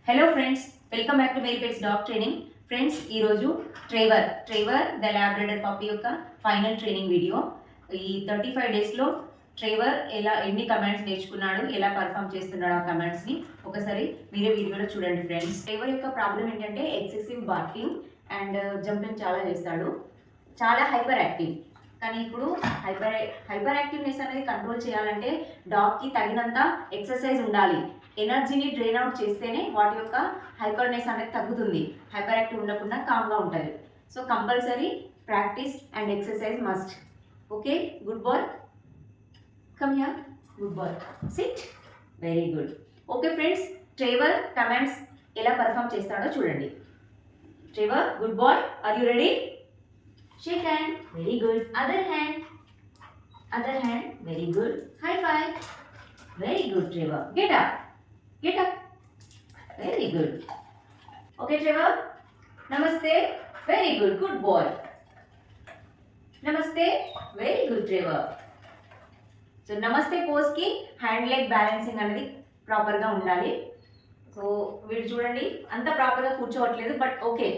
Hello friends, welcome back to Meri pets dog training. Friends, ఈరోజు Trevor the labrador puppy యొక్క final training video. ఈ 35 డేస్లో Trevor ఎన్ని commands నేర్చుకున్నాడు, ఎలా పర్ఫామ్ చేస్తున్నాడు ఆ కమాండ్స్ని ఒకసారి మీరే వీడియోలో చూడండి ఫ్రెండ్స్. ట్రేవర్ యొక్క ప్రాబ్లం ఏంటంటే ఎక్సెసివ్ బార్కింగ్ అండ్ జంపింగ్ చాలా చేస్తాడు, చాలా హైపర్ యాక్టివ్. కానీ ఇప్పుడు హైపర్ యాక్టివ్నెస్ అనేది కంట్రోల్ చేయాలంటే డాగ్కి తగినంత ఎక్సర్సైజ్ ఉండాలి. ఎనర్జీని డ్రైన్ అవుట్ చేస్తేనే వాటి యొక్క హైపర్నెస్ అనేది తగ్గుతుంది. హైపర్ యాక్టివ్ ఉండకుండా కామ్గా ఉంటాయి. So compulsory practice and exercise must. Okay, good boy, come here, good boy, sit, very good. Okay friends, Trevor commands ఎలా పర్ఫామ్ చేస్తాడో చూడండి. Trevor, good boy, are you ready? Shake hand, very good. Other hand, very good. High five, very good Trevor. Get up, very good. Okay Trevor, Namaste, very good, good boy. Namaste, very good Trevor. So Namaste pose ki hand leg balancing అనేది proper గా ఉండాలి. So వీడు చూడండి అంత proper గా కూర్చోవట్లేదు, but okay.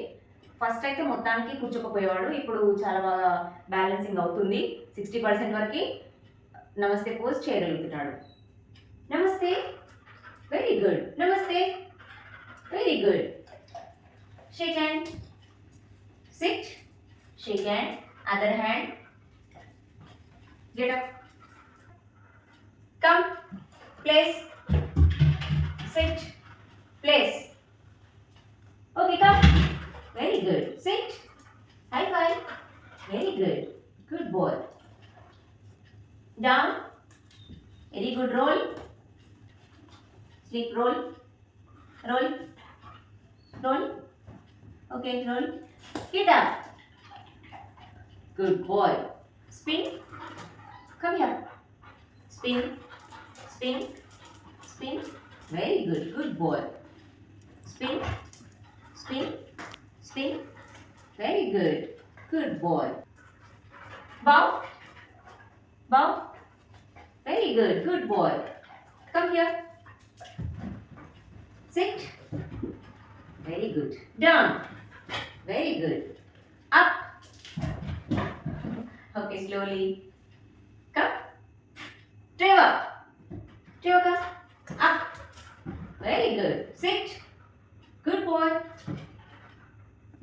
First అయితే మొత్తానికి కూర్చోకపోయేవాడు, ఇప్పుడు చాలా బాగా బ్యాలెన్సింగ్ అవుతుంది. 60% వరకు నమస్తే పోజ్ చేయగలుగుతున్నాడు. నమస్తే, వెరీ గుడ్. నమస్తే, very good. Shake hand, SIT, shake hand, other hand, get up, come, place, SIT, place. Okay, come. Very good. Sit. High five. Very good. Good boy. Down. Very good. Roll. Sleep. Roll. Roll. Roll. Okay. Roll. Get up. Good boy. Spin. Come here. Spin. Spin. Spin. Very good. Good boy. Spin. Spin. Spin. Very good. Good boy. Bow. Bow. Very good. Good boy. Come here. Sit. Very good. Down. Very good. Up. Okay, slowly. Come. Trevor. Trevor, come. Up. Very good. Sit. Good boy.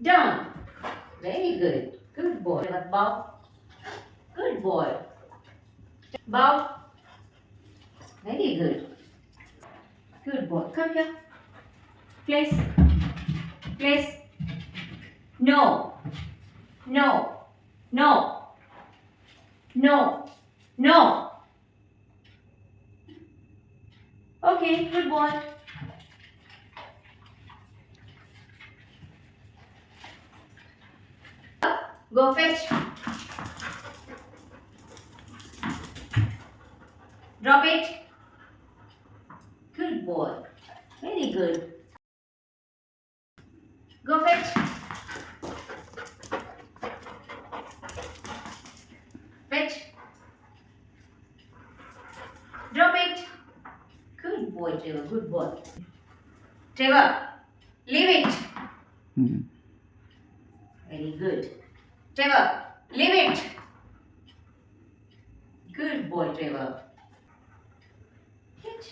Down. Very good. Good boy. Bow. Good boy. Bow. Very good. Good boy. Come here. Place. Place. No. No. No. No. No. Okay. Good boy. Go fetch. Drop it. Good boy. Very good. Go fetch. Fetch. Drop it. Good boy, Trevor. Good boy. Trevor, leave it. Very good. Trevor, leave it. Good boy, Trevor. Catch.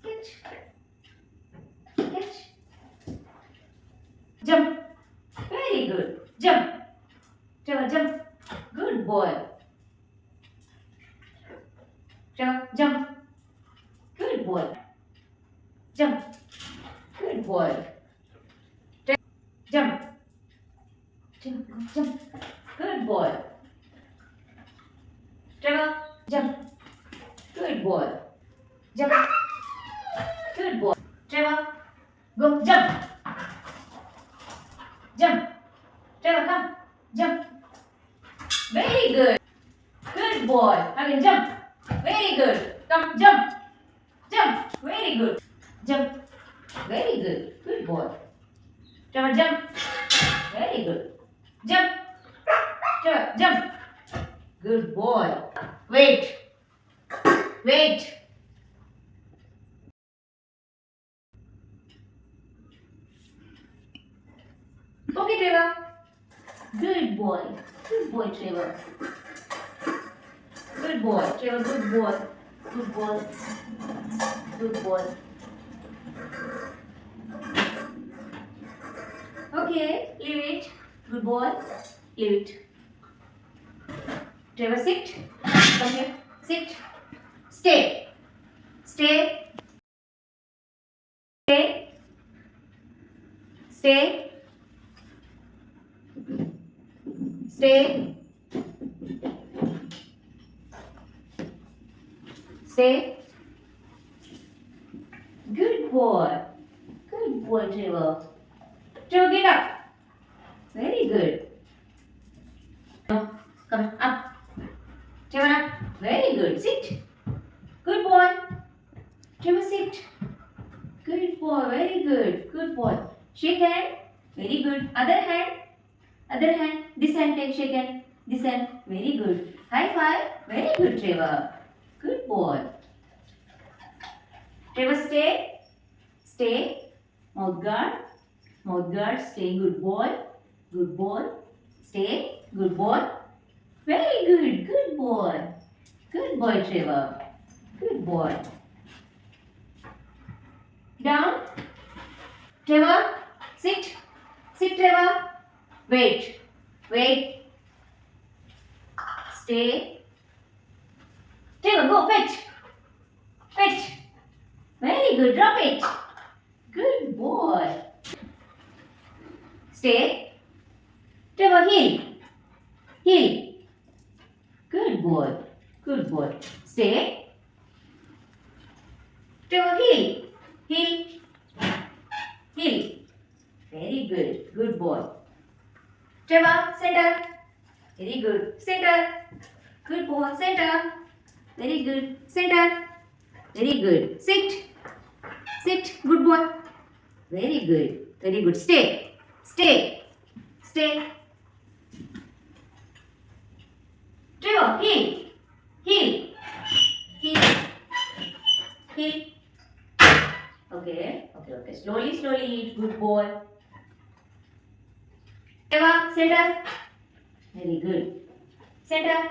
Catch. Catch. Jump. Very good. Jump. Trevor, jump. Good boy. Trevor, jump. Good boy. Jump. Good boy. Jump. Jump, jump. Good boy. Trevor, jump. Good boy. Jump. Good boy. Trevor, go, jump. Jump. Trevor, come. Jump. Very good. Good boy. Again, jump. Very good. Come, jump. Jump. Very good. Jump. Very good. Good boy. Trevor, jump. Very good. Jump. Jump. Good boy. Wait. Wait. Okay, Trevor. Good boy. Good boy, Trevor. Good boy, Trevor. Good boy. Good boy. Good boy. Okay, leave it. Good boy. Leave it. Trevor, sit. Come here. Sit. Stay. Stay. Stay. Stay. Stay. Stay. Good boy. Good boy, Trevor. Trevor, get up. Very good. Come on, up. Trevor, up. Very good. Sit. Good boy. Trevor, sit. Good boy. Very good. Good boy. Shake hand. Very good. Other hand. Other hand. This hand take shake hand. This hand. Very good. High five. Very good, Trevor. Good boy. Trevor, stay. Stay. Mouth guard. Mouth guard. Stay. Good boy. Good boy. Stay. Good boy. Very good. Good boy. Good boy, Trevor. Good boy. Down. Trevor, sit. Sit, Trevor. Wait. Wait. Stay. Trevor, go fetch. Fetch. Very good. Drop it. Good boy. Stay. Trevor, heel. Heel. Good boy. Good boy. Stay. Trevor, heel. Heel. Heel. Very good. Good boy. Trevor, center. Very good. Center. Good boy. Center. Very good. Center. Very good. Sit. Sit. Good boy. Very good. Very good. Stay. Stay. Stay. Trevor, heel. Heel. Heel. Heel. Okay. Okay. Slowly eat. Good boy. Trevor, center. Very good. Center.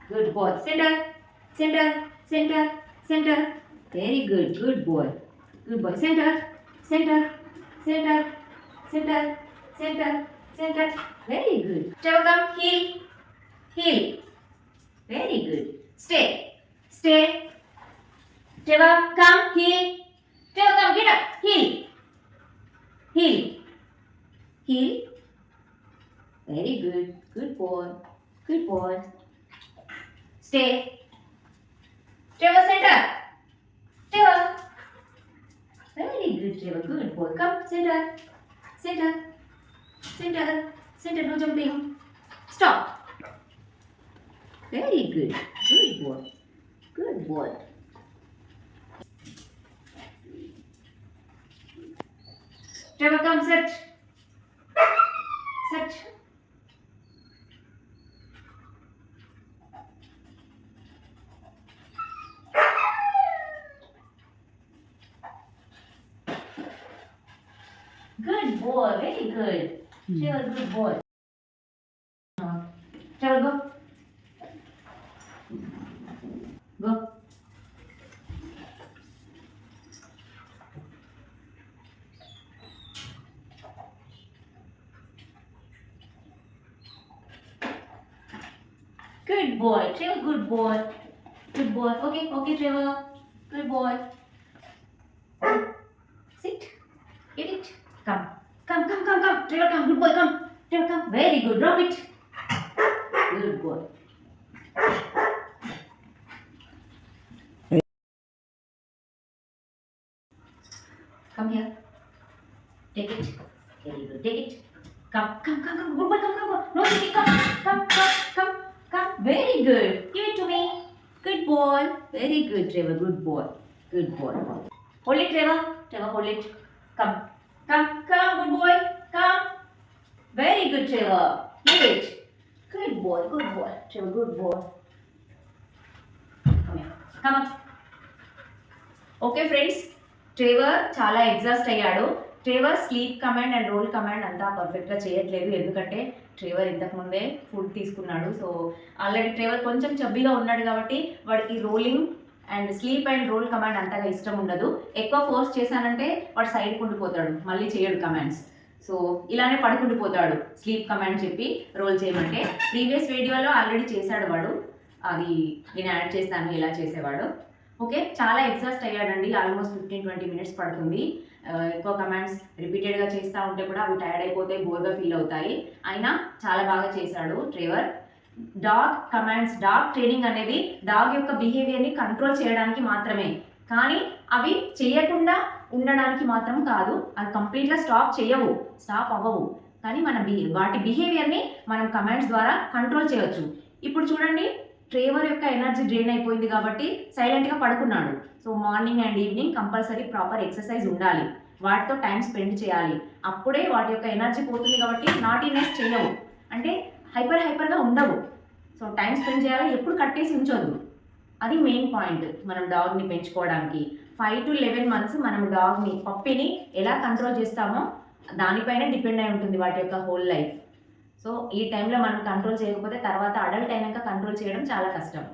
Good boy. Center. Center. Center. Center. Very good. Good boy. Good boy. Center. Center. Center. Center. Center. Center. Very good. Trevor, come. Heel. Heel. Very good. Stay. Stay. Trevor, come. Heel. Trevor, come. Get up. Heel. Heel. Heel. Very good. Good boy. Good boy. Stay. Trevor, center. Trevor. Very good, Trevor. Good boy. Come, center. Center. Center. Center. No jumping. Stop. Very good. Good boy. Good boy. Trevor, come, sit. Sit. Good boy. Very good. Trevor, good boy. Trevor, go. Go. Good boy. Trevor, good boy. Good boy. Okay, Trevor. Good boy. Sit. Get it. Come. Trevor, come. Good boy, come. Trevor, come. Very good. Drop it. Good boy. Come here. Take it. Very good. Take it. Come. Good boy, come. No sitting. Come. Very good. Give it to me. Good boy. Very good, Trevor. Good boy. Good boy. Hold it, Trevor. Trevor, hold it. Come. Good boy. Come. Very good, Trevor. Give it. Good boy. Trevor, good boy. Come here. Come on. Okay friends, Trevor చాలా exhaust అయ్యాడు. Trevor sleep command and roll command అంతా పర్ఫెక్ట్గా చేయట్లేదు, ఎందుకంటే Trevor ఇంతకుముందే food తీసుకున్నాడు. So already Trevor కొంచెం చబ్బీగా ఉన్నాడు కాబట్టి వాడికి rolling and sleep and roll command అంతగా ఇష్టం ఉండదు. ఎక్కువ ఫోర్స్ చేశానంటే వాడు సైడ్కి ఉండిపోతాడు, మళ్ళీ చేయడు కమాండ్స్. సో ఇలానే పడుకుండిపోతాడు స్లీప్ కమాండ్ చెప్పి రోల్ చేయమంటే. ప్రీవియస్ వీడియోలో ఆల్రెడీ చేశాడు వాడు, అది నేను యాడ్ చేస్తాను ఎలా చేసేవాడు. ఓకే, చాలా ఎగ్జాస్ట్ అయ్యాడండి, ఆల్మోస్ట్ 15-20 మినిట్స్ పడుతుంది. ఎక్కువ కమాండ్స్ రిపీటెడ్గా చేస్తూ ఉంటే కూడా అవి టైర్డ్ అయిపోతే బోర్గా ఫీల్ అవుతాయి. అయినా చాలా బాగా చేశాడు Trevor. Dog commands, dog training అనేది డాగ్ యొక్క బిహేవియర్ని కంట్రోల్ చేయడానికి మాత్రమే, కానీ అవి చేయకుండా ఉండడానికి మాత్రం కాదు. అవి కంప్లీట్గా స్టాప్ అవ్వవు, కానీ మన వాటి బిహేవియర్ని మనం కమాండ్స్ ద్వారా కంట్రోల్ చేయవచ్చు. ఇప్పుడు చూడండి, ట్రేవర్ యొక్క ఎనర్జీ డ్రైన్ అయిపోయింది కాబట్టి సైలెంట్గా పడుకున్నాడు. So morning and evening compulsory proper exercise ఉండాలి, వాటితో టైం స్పెండ్ చేయాలి. అప్పుడే వాటి యొక్క ఎనర్జీ పోతుంది కాబట్టి నాటీనెస్ చేయవు, అంటే హైపర్గా ఉండవు. సో టైం స్పెండ్ చేయాలి, ఎప్పుడు కట్టేసి ఉంచొద్దు. అది మెయిన్ పాయింట్ మనం డాగ్ని పెంచుకోవడానికి. 5 to 11 months మనం డాగ్ని, పప్పిని ఎలా కంట్రోల్ చేస్తామో దానిపైనే డిపెండ్ అయి ఉంటుంది వాటి యొక్క హోల్ లైఫ్. సో ఈ టైంలో మనం కంట్రోల్ చేయకపోతే తర్వాత అడల్ట్ అయినాక కంట్రోల్ చేయడం చాలా కష్టం.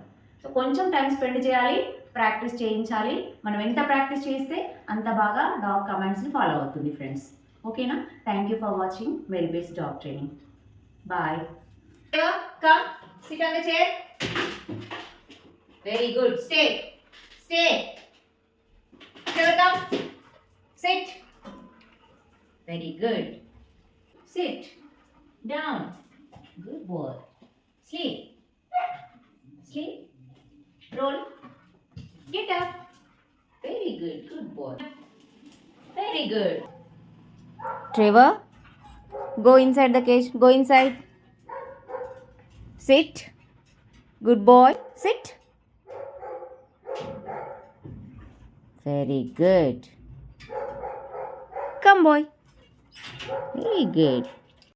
సో కొంచెం టైం స్పెండ్ చేయాలి, ప్రాక్టీస్ చేయించాలి. మనం ఎంత ప్రాక్టీస్ చేస్తే అంత బాగా డాగ్ కమాండ్స్ని ఫాలో అవుతుంది ఫ్రెండ్స్. ఓకేనా? Thank you for watching very best dog training. Boy. Come sit on the chair. Very good. Stay. Come. Sit. Very good. Sit. Down. Good boy. Sleep. Roll. Get up. Very good. Good boy. Very good. Trevor, go inside the cage. Go inside. Sit. Good boy. Sit. Very good. Come boy. Very good.